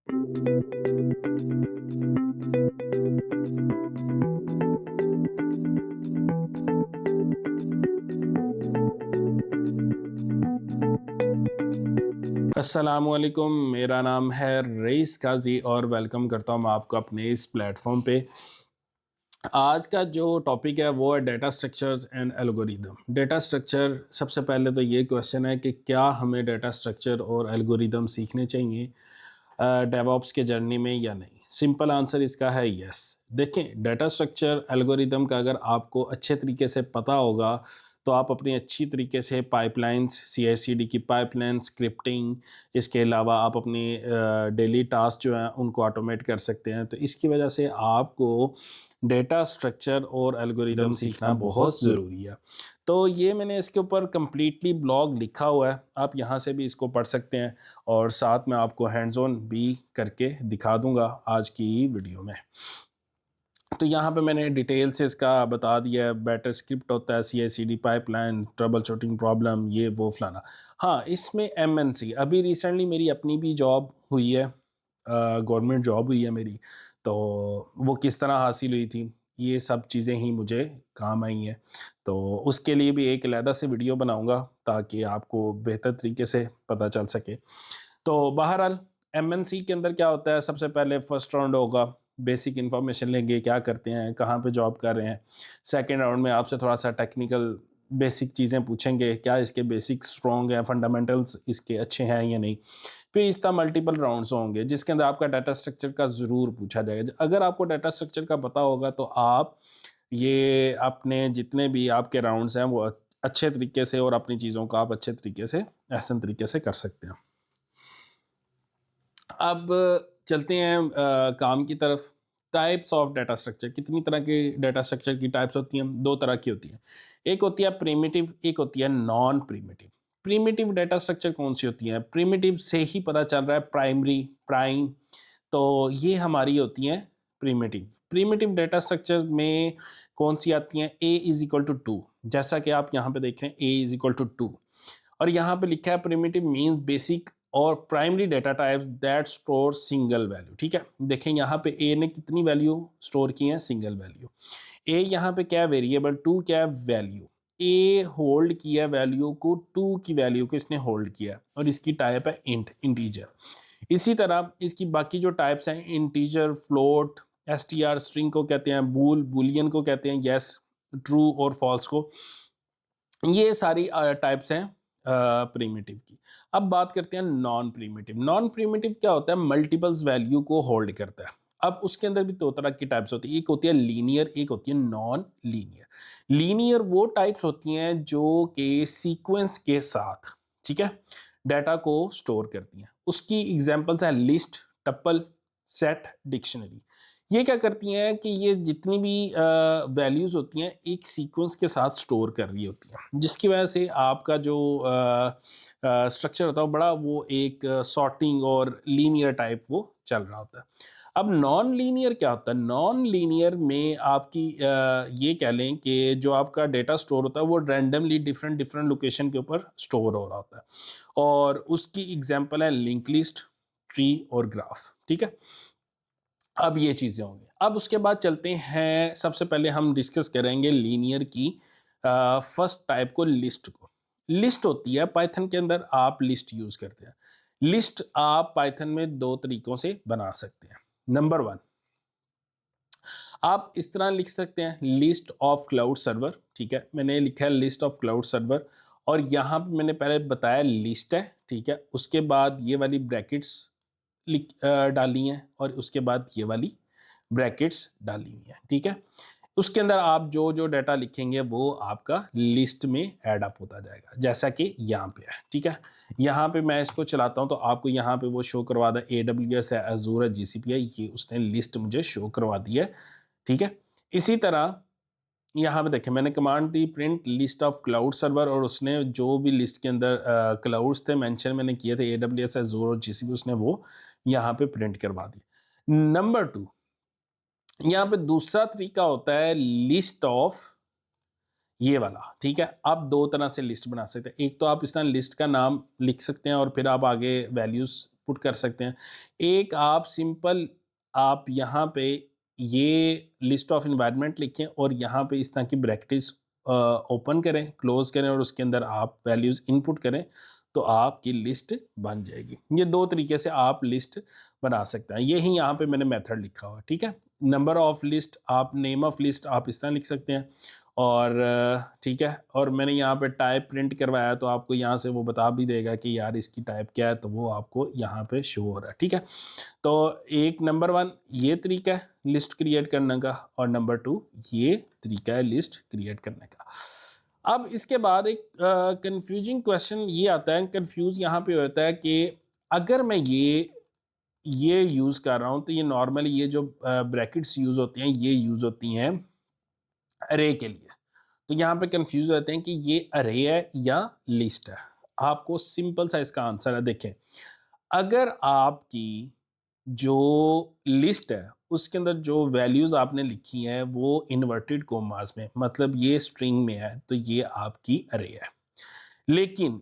अस्सलामुअलैकुम, मेरा नाम है रईस काजी और वेलकम करता हूँ मैं आपको अपने इस प्लेटफॉर्म पे। आज का जो टॉपिक है वो है data structures and algorithm. Data structure, सबसे पहले तो ये क्वेश्चन है कि क्या हमें डेटा स्ट्रक्चर और एल्गोरिदम सीखने चाहिए डेवऑप्स के जर्नी में या नहीं। सिंपल आंसर इसका है यस। देखें, डेटा स्ट्रक्चर एल्गोरिदम का अगर आपको अच्छे तरीके से पता होगा तो आप अपनी अच्छी तरीके से पाइपलाइंस, CI/CD की पाइपलाइन, स्क्रिप्टिंग, इसके अलावा आप अपनी डेली टास्क जो हैं उनको ऑटोमेट कर सकते हैं। तो इसकी वजह से आपको डेटा स्ट्रक्चर और एल्गोरिदम सीखना बहुत ज़रूरी है। तो ये मैंने इसके ऊपर कम्प्लीटली ब्लॉग लिखा हुआ है, आप यहाँ से भी इसको पढ़ सकते हैं और साथ में आपको हैंड्स ऑन भी करके दिखा दूंगा आज की वीडियो में। तो यहाँ पे मैंने डिटेल से इसका बता दिया है। बेटर स्क्रिप्ट होता है, CI/CD pipeline, trouble shooting problem, ये वो फलाना। हाँ, इसमें MNC अभी रिसेंटली मेरी अपनी भी जॉब हुई है, गवर्नमेंट जॉब हुई है मेरी। तो वो किस तरह हासिल हुई थी, ये सब चीज़ें ही मुझे काम आई हैं। तो उसके लिए भी एक अलहदा से वीडियो बनाऊंगा ताकि आपको बेहतर तरीके से पता चल सके। तो बहरहाल MNC के अंदर क्या होता है, सबसे पहले फर्स्ट राउंड होगा, बेसिक इन्फॉर्मेशन लेंगे, क्या करते हैं, कहाँ पे जॉब कर रहे हैं। सेकंड राउंड में आपसे थोड़ा सा टेक्निकल बेसिक चीज़ें पूछेंगे, क्या इसके बेसिक स्ट्रॉन्ग हैं, फंडामेंटल्स इसके अच्छे हैं या नहीं। फिर इस तरह मल्टीपल राउंड्स होंगे जिसके अंदर आपका डाटा स्ट्रक्चर का ज़रूर पूछा जाएगा। अगर आपको डाटा स्ट्रक्चर का पता होगा तो आप ये अपने जितने भी आपके राउंड्स हैं वो अच्छे तरीके से और अपनी चीज़ों का आप अच्छे तरीके से, एहसन तरीके से कर सकते हैं। अब चलते हैं काम की तरफ। टाइप्स ऑफ डाटा स्ट्रक्चर, कितनी तरह के डाटा स्ट्रक्चर की टाइप्स होती हैं? दो तरह की होती हैं। एक होती है प्रिमिटिव, एक होती है non primitive. Primitive data structure कौन सी होती हैं? प्रिमिटिव से ही पता चल रहा है, प्राइमरी, प्राइम, तो ये हमारी होती हैं प्रिमिटिव। प्रिमिटिव डाटा स्ट्रक्चर में कौन सी आती हैं? ए इज इक्वल टू टू, जैसा कि आप यहाँ पे देख रहे हैं, ए इज इक्वल टू टू। और यहाँ पे लिखा है प्रिमिटिव मीन्स बेसिक और primary data types that store single value. ठीक है, देखें यहाँ पे ए ने कितनी वैल्यू स्टोर की है? Single value. ए यहाँ पे क्या है? वेरिएबल। टू क्या है? वैल्यू। ए होल्ड किया वैल्यू को, टू की वैल्यू को इसने होल्ड किया और इसकी टाइप है इंट, इंटीजर। इसी तरह इसकी बाकी जो टाइप्स हैं, इंटीजर, फ्लोट, STR, स्ट्रिंग को कहते हैं, बूल, बुलियन को कहते हैं, यस, ट्रू और फॉल्स को। ये सारी टाइप्स हैं प्रीमिटिव की। अब बात करते हैं नॉन प्रीमिटिव। नॉन प्रीमिटिव क्या होता है? मल्टीपल्स वैल्यू को होल्ड करता है। अब उसके अंदर भी दो तरह की टाइप्स होती है, एक होती है लीनियर, एक होती है नॉन लीनियर। लीनियर वो टाइप्स होती हैं जो कि सीक्वेंस के साथ, ठीक है, डाटा को स्टोर करती हैं। उसकी एग्जांपल्स हैं लिस्ट, टपल, सेट, डिक्शनरी। ये क्या करती हैं कि ये जितनी भी वैल्यूज़ होती हैं एक सीक्वेंस के साथ स्टोर कर रही होती हैं, जिसकी वजह से आपका जो स्ट्रक्चर होता है वो बड़ा, वो एक सॉर्टिंग और लीनियर टाइप वो चल रहा होता है। अब नॉन लीनियर क्या होता है? नॉन लीनियर में आपकी ये कह लें कि जो आपका डेटा स्टोर होता है वो रैंडमली डिफरेंट डिफरेंट लोकेशन के ऊपर स्टोर हो रहा होता है, और उसकी एग्जांपल है लिंक लिस्ट, ट्री और ग्राफ। ठीक है, अब ये चीज़ें होंगी। अब उसके बाद चलते हैं, सबसे पहले हम डिस्कस करेंगे लीनियर की फर्स्ट टाइप को, लिस्ट को। लिस्ट होती है पाइथन के अंदर, आप लिस्ट यूज़ करते हैं। लिस्ट आप पाइथन में दो तरीकों से बना सकते हैं। नंबर वन, आप इस तरह लिख सकते हैं, लिस्ट ऑफ क्लाउड सर्वर। ठीक है, मैंने लिखा है लिस्ट ऑफ क्लाउड सर्वर, और यहाँ पे मैंने पहले बताया लिस्ट है, ठीक है, उसके बाद ये वाली ब्रैकेट्स डाली हैं और उसके बाद ये वाली ब्रैकेट्स डाली हुई हैं। ठीक है, उसके अंदर आप जो जो डाटा लिखेंगे वो आपका लिस्ट में ऐड अप होता जाएगा, जैसा कि यहाँ पे है। ठीक है, यहाँ पे मैं इसको चलाता हूँ तो आपको यहाँ पे वो शो करवा दें, AWS है, अजूर है, GCP है, ये उसने लिस्ट मुझे शो करवा दी है। ठीक है, इसी तरह यहाँ पे देखें, मैंने command the print list of cloud server, और उसने जो भी लिस्ट के अंदर क्लाउड्स थे मेंशन मैंने किए थे, AWS, अजूर और GCP, उसने वो यहाँ पे प्रिंट करवा दिया। नंबर टू, यहाँ पे दूसरा तरीका होता है लिस्ट ऑफ, ये वाला। ठीक है, आप दो तरह से लिस्ट बना सकते हैं। एक तो आप इस तरह लिस्ट का नाम लिख सकते हैं और फिर आप आगे वैल्यूज पुट कर सकते हैं। एक आप सिंपल आप यहाँ पे ये लिस्ट ऑफ इन्वायरमेंट लिखें और यहाँ पे इस तरह की ब्रैकेट्स ओपन करें, क्लोज करें और उसके अंदर आप वैल्यूज़ इनपुट करें तो आपकी लिस्ट बन जाएगी। ये 2 तरीके से आप लिस्ट बना सकते हैं। यही यहाँ पे मैंने मेथड लिखा हुआ है, ठीक है? नंबर ऑफ लिस्ट आप नेम ऑफ लिस्ट आप इस तरह लिख सकते हैं और ठीक है, और मैंने यहाँ पे टाइप प्रिंट करवाया तो आपको यहाँ से वो बता भी देगा कि यार इसकी टाइप क्या है, तो वो आपको यहाँ पे शो हो रहा है, ठीक है? तो एक नंबर 1 ये तरीका है लिस्ट क्रिएट करने का और नंबर 2 ये तरीका है लिस्ट क्रिएट करने का। अब इसके बाद एक कंफ्यूजिंग क्वेश्चन ये आता है, कंफ्यूज यहाँ पे होता है कि अगर मैं ये यूज़ कर रहा हूँ तो ये नॉर्मली ये जो ब्रैकेट्स यूज़ होती हैं ये यूज़ होती हैं अरे के लिए। तो यहाँ पे कंफ्यूज रहते हैं कि ये अरे है या लिस्ट है। आपको सिंपल सा इसका आंसर है, देखें अगर आपकी जो लिस्ट है उसके अंदर जो वैल्यूज़ आपने लिखी हैं वो इन्वर्टेड कोमास में, मतलब ये स्ट्रिंग में है, तो ये आपकी अरे है। लेकिन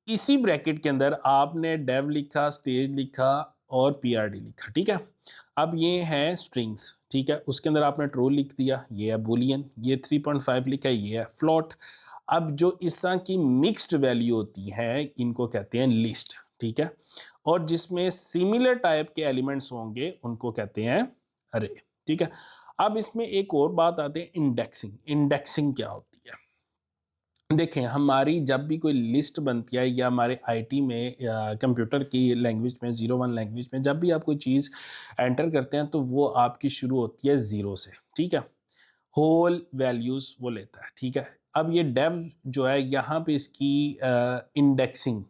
इसी ब्रैकेट के अंदर आपने डेव लिखा, स्टेज लिखा और पीआरडी लिखा, ठीक है? अब ये है स्ट्रिंग्स, ठीक है? उसके अंदर आपने ट्रू लिख दिया, ये है बुलियन, ये 3.5 लिखा है, ये है फ्लोट। अब जो इस तरह की मिक्स्ड वैल्यू होती है इनको कहते हैं लिस्ट, ठीक है? और जिसमें सिमिलर टाइप के एलिमेंट्स होंगे उनको कहते हैं अरे, ठीक है? अब इसमें एक और बात आती है इंडेक्सिंग। इंडेक्सिंग क्या होती है? देखें हमारी जब भी कोई लिस्ट बनती है या हमारे आईटी में या कंप्यूटर की लैंग्वेज में 01 लैंग्वेज में जब भी आप कोई चीज़ एंटर करते हैं तो वो आपकी शुरू होती है ज़ीरो से, ठीक है? होल वैल्यूज़ वो लेता है, ठीक है? अब ये डेव जो है यहाँ पे इसकी इंडेक्सिंग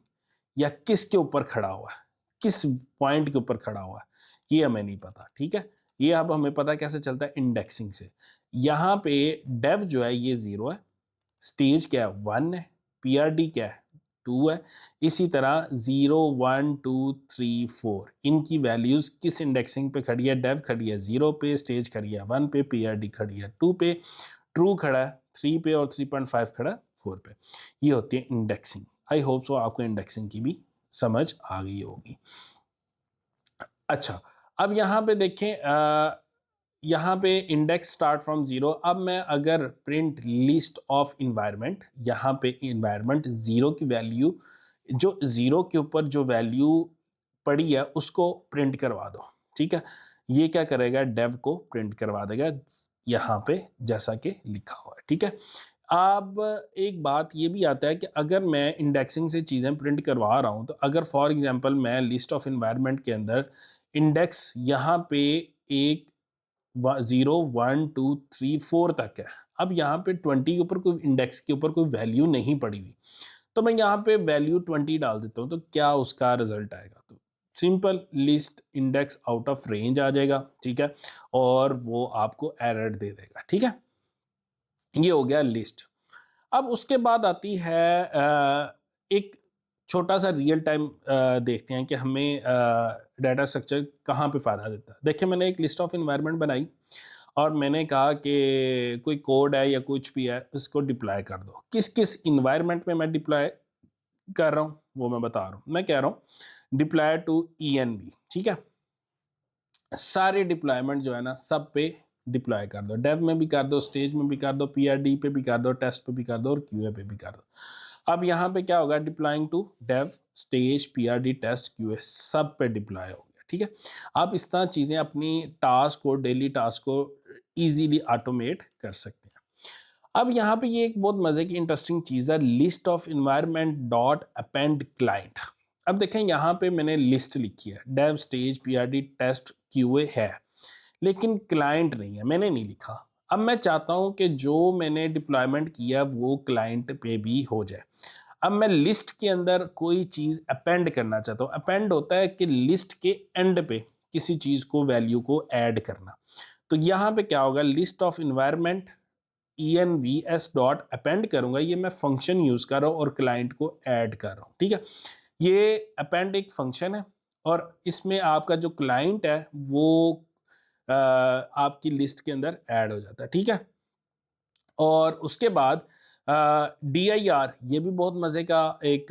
या किसके ऊपर खड़ा हुआ है, किस पॉइंट के ऊपर खड़ा हुआ है, ये हमें नहीं पता, ठीक है? ये अब हमें पता कैसे चलता है इंडेक्सिंग से। यहाँ पे डेव जो है ये 0 है, स्टेज क्या है 1 है, पीआरडी क्या है 2 है। इसी तरह 0 1 2 3 4 इनकी वैल्यूज किस इंडेक्सिंग पे खड़ी है? डेव खड़ी है 0 पे, स्टेज खड़ी है 1 पे, पीआरडी खड़ी है 2 पे, ट्रू खड़ा है 3 पे और 3.5 खड़ा है 4 पे। ये होती है इंडेक्सिंग। आई होप सो आपको इंडेक्सिंग की भी समझ आ गई होगी। अच्छा, अब यहाँ पे देखें यहाँ पे इंडेक्स स्टार्ट फ्रॉम 0। अब मैं अगर प्रिंट लिस्ट ऑफ इन्वायरमेंट, यहाँ पे इन्वायरमेंट 0 की वैल्यू, जो 0 के ऊपर जो वैल्यू पड़ी है उसको प्रिंट करवा दो, ठीक है? ये क्या करेगा? डेव को प्रिंट करवा देगा यहाँ पे जैसा कि लिखा हुआ है, ठीक है? अब एक बात ये भी आता है कि अगर मैं इंडेक्सिंग से चीज़ें प्रिंट करवा रहा हूँ तो अगर फॉर एग्जांपल मैं लिस्ट ऑफ इन्वायरमेंट के अंदर इंडेक्स यहाँ पे एक 0 1 2 3 4 तक है, अब यहाँ पे 20 के ऊपर कोई इंडेक्स के ऊपर कोई वैल्यू नहीं पड़ी हुई, तो मैं यहाँ पे वैल्यू 20 डाल देता हूँ तो क्या उसका रिजल्ट आएगा? तो simple list index out of range आ जाएगा, ठीक है? और वो आपको एरर दे देगा, ठीक है? ये हो गया लिस्ट। अब उसके बाद आती है एक छोटा सा रियल टाइम देखते हैं कि हमें डाटा स्ट्रक्चर कहाँ पे फ़ायदा देता है। देखिए मैंने एक लिस्ट ऑफ इन्वायरमेंट बनाई और मैंने कहा कि कोई कोड है या कुछ भी है उसको डिप्लॉय कर दो। किस किस इन्वायरमेंट में मैं डिप्लॉय कर रहा हूँ वो मैं बता रहा हूँ। मैं कह रहा हूँ डिप्लॉय टू ENV, ठीक है? सारे डिप्लॉयमेंट जो है ना सब पे डिप्लॉय कर दो, डेव में भी कर दो, स्टेज में भी कर दो, पीआरडी पे भी कर दो, टेस्ट पे भी कर दो और क्यूए पे भी कर दो। अब यहाँ पे क्या होगा? Deploying to dev, stage, PRD, test, QA सब पे डिप्लॉय हो गया, ठीक है? आप इस तरह चीज़ें अपनी टास्क को, डेली टास्क को ईजीली ऑटोमेट कर सकते हैं। अब यहाँ पे ये एक बहुत मज़े की इंटरेस्टिंग चीज़ है, list of environment dot append client. अब देखें यहाँ पे मैंने लिस्ट लिखी है, dev, stage, PRD, test, QA है, लेकिन क्लाइंट नहीं है, मैंने नहीं लिखा। अब मैं चाहता हूँ कि जो मैंने डिप्लॉयमेंट किया वो क्लाइंट पे भी हो जाए। अब मैं लिस्ट के अंदर कोई चीज़ अपेंड करना चाहता हूँ। अपेंड होता है कि लिस्ट के एंड पे किसी चीज़ को, वैल्यू को ऐड करना। तो यहाँ पे क्या होगा? List of environment envs dot append करूंगा, ये मैं फंक्शन यूज कर रहा हूँ और क्लाइंट को ऐड कर रहा हूँ, ठीक है? ये अपेंड एक फंक्शन है और इसमें आपका जो क्लाइंट है वो आपकी लिस्ट के अंदर ऐड हो जाता है, ठीक है? और उसके बाद dir ये भी बहुत मज़े का एक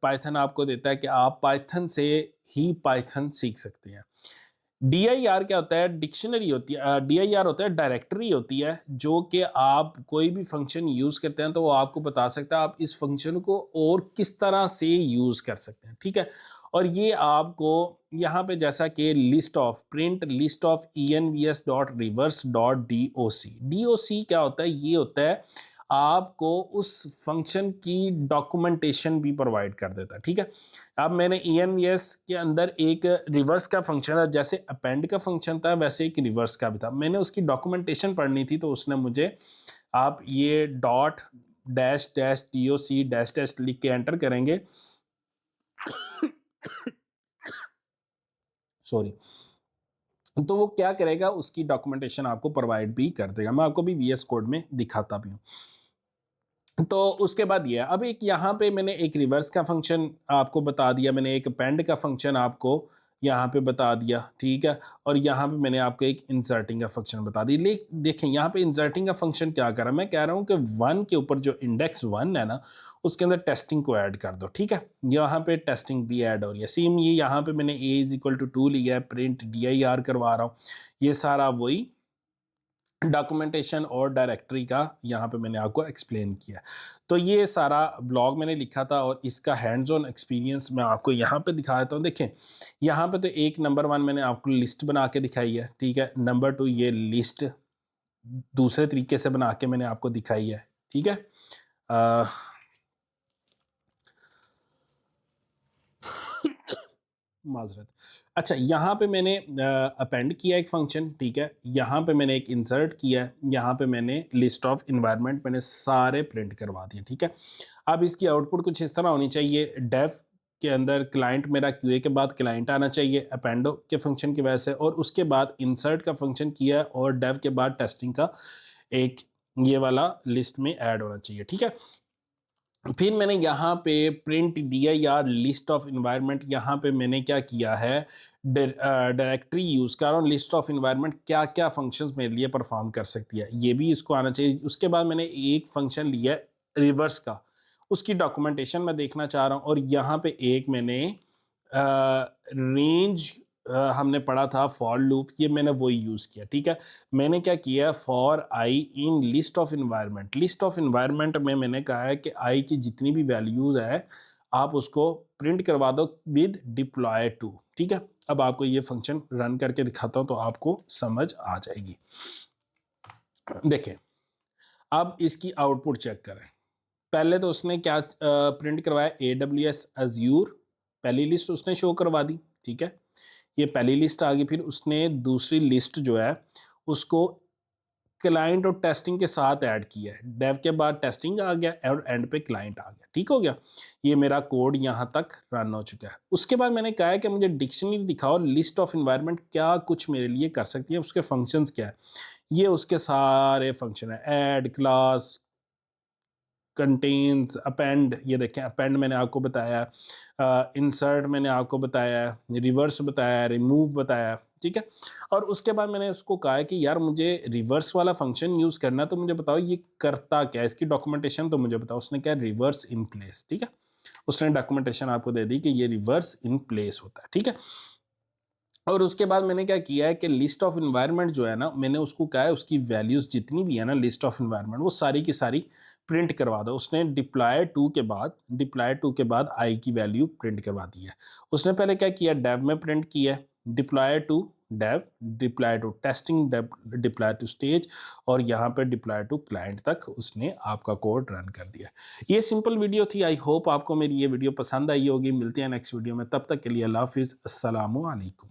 पाइथन आपको देता है कि आप पाइथन से ही पाइथन सीख सकते हैं। DIR क्या होता है? डिक्शनरी होती है, DIR होता है डायरेक्टरी होती है, जो कि आप कोई भी फंक्शन यूज़ करते हैं तो वो आपको बता सकता है आप इस फंक्शन को और किस तरह से यूज़ कर सकते हैं, ठीक है? और ये आपको यहाँ पे जैसा कि list of print list of envs dot reverse dot doc क्या होता है? ये होता है आपको उस फंक्शन की डॉक्यूमेंटेशन भी प्रोवाइड कर देता है, ठीक है? अब मैंने envs के अंदर एक रिवर्स का फंक्शन है, जैसे अपेंड का फंक्शन था वैसे एक रिवर्स का भी था। मैंने उसकी डॉक्यूमेंटेशन पढ़नी थी तो उसने मुझे आप ये dot dash dash doc dash dash लिख के एंटर करेंगे सॉरी, तो वो क्या करेगा उसकी डॉक्यूमेंटेशन आपको प्रोवाइड भी कर देगा। मैं आपको भी VS कोड में दिखाता भी हूँ। तो उसके बाद ये अब एक यहाँ पे मैंने एक रिवर्स का फंक्शन आपको बता दिया, मैंने एक पेंड का फंक्शन आपको यहाँ पे बता दिया, ठीक है? और यहाँ पे मैंने आपको एक इंसर्टिंग का फंक्शन बता दी। ले देखें यहाँ पे इंसर्टिंग का फंक्शन क्या कर रहा है? मैं कह रहा हूँ कि 1 के ऊपर जो इंडेक्स 1 है ना, उसके अंदर टेस्टिंग को ऐड कर दो, ठीक है? यहाँ पे टेस्टिंग भी ऐड हो रही है। सेम ये यहाँ पे मैंने a इज इक्वल टू 2 लिया है, प्रिंट dir करवा रहा हूँ। ये सारा वही डॉक्यूमेंटेशन और डायरेक्टरी का यहाँ पे मैंने आपको एक्सप्लेन किया। तो ये सारा ब्लॉग मैंने लिखा था और इसका हैंड्स ऑन एक्सपीरियंस मैं आपको यहाँ पे दिखा देता हूँ। देखें यहाँ पे तो एक नंबर 1 मैंने आपको लिस्ट बना के दिखाई है, ठीक है? नंबर 2 ये लिस्ट दूसरे तरीके से बना के मैंने आपको दिखाई है, ठीक है? माजरत। अच्छा यहाँ पे मैंने अपेंड किया एक फंक्शन, ठीक है? यहाँ पे मैंने एक इंसर्ट किया है, यहाँ पे मैंने लिस्ट ऑफ इन्वायरमेंट मैंने सारे प्रिंट करवा दिए, ठीक है? अब इसकी आउटपुट कुछ इस तरह होनी चाहिए। डेफ के अंदर क्लाइंट मेरा QA के बाद क्लाइंट आना चाहिए अपेंडो के फंक्शन की वजह से, और उसके बाद इंसर्ट का फंक्शन किया और डेव के बाद टेस्टिंग का एक ये वाला लिस्ट में ऐड होना चाहिए, ठीक है? फिर मैंने यहाँ पे print dir list of environment, यहाँ पे मैंने क्या किया है डायरेक्टरी यूज़ कर रहा हूँ। लिस्ट ऑफ इन्वायरमेंट क्या क्या फंक्शंस मेरे लिए परफॉर्म कर सकती है, ये भी इसको आना चाहिए। उसके बाद मैंने एक फंक्शन लिया है रिवर्स का, उसकी डॉक्यूमेंटेशन मैं देखना चाह रहा हूँ। और यहाँ पे एक मैंने रेंज हमने पढ़ा था फॉर लूप, ये मैंने वही यूज़ किया, ठीक है? मैंने क्या किया for I in list of environment, list of environment में मैंने कहा है कि आई की जितनी भी वैल्यूज़ है आप उसको प्रिंट करवा दो विद डिप्लॉय टू, ठीक है? अब आपको ये फंक्शन रन करके दिखाता हूँ तो आपको समझ आ जाएगी। देखें अब इसकी आउटपुट चेक करें। पहले तो उसने क्या प्रिंट करवाया AWS अज्यूर, पहली लिस्ट उसने शो करवा दी, ठीक है? ये पहली लिस्ट आ गई। फिर उसने दूसरी लिस्ट जो है उसको क्लाइंट और टेस्टिंग के साथ ऐड किया है। डेव के बाद टेस्टिंग आ गया और एंड पे क्लाइंट आ गया, ठीक हो गया? ये मेरा कोड यहाँ तक रन हो चुका है। उसके बाद मैंने कहा है कि मुझे डिक्शनरी दिखाओ, लिस्ट ऑफ इन्वायरमेंट क्या कुछ मेरे लिए कर सकती है, उसके फंक्शंस क्या है। ये उसके सारे फंक्शन है, ऐड, क्लास, कंटेन्स, अपेंड, ये देखें अपेंड मैंने आपको बताया, इंसर्ट मैंने आपको बताया, रिवर्स बताया, रिमूव बताया, ठीक है? और उसके बाद मैंने उसको कहा है कि यार मुझे रिवर्स वाला फंक्शन यूज़ करना है तो मुझे बताओ ये करता क्या है, इसकी डॉक्यूमेंटेशन तो मुझे बताओ। उसने क्या रिवर्स इन प्लेस, ठीक है? उसने डॉक्यूमेंटेशन आपको दे दी कि ये रिवर्स इन प्लेस होता है, ठीक है? और उसके बाद मैंने क्या किया है कि लिस्ट ऑफ इन्वायरमेंट जो है ना, मैंने उसको कहा है उसकी वैल्यूज़ जितनी भी है ना लिस्ट ऑफ इन्वायरमेंट वो सारी की सारी प्रिंट करवा दो। उसने डिप्लॉय टू के बाद आई की वैल्यू प्रिंट करवा दी है। उसने पहले क्या किया डेव में प्रिंट किया है deploy to dev, deploy to testing, deploy to stage, और यहाँ पे डिप्लॉय टू क्लाइंट तक उसने आपका कोड रन कर दिया। ये सिंपल वीडियो थी। आई होप आपको मेरी ये वीडियो पसंद आई होगी। मिलते हैं नेक्स्ट वीडियो में, तब तक के लिए अल्लाह हाफिज़, अस्सलामु अलैकुम।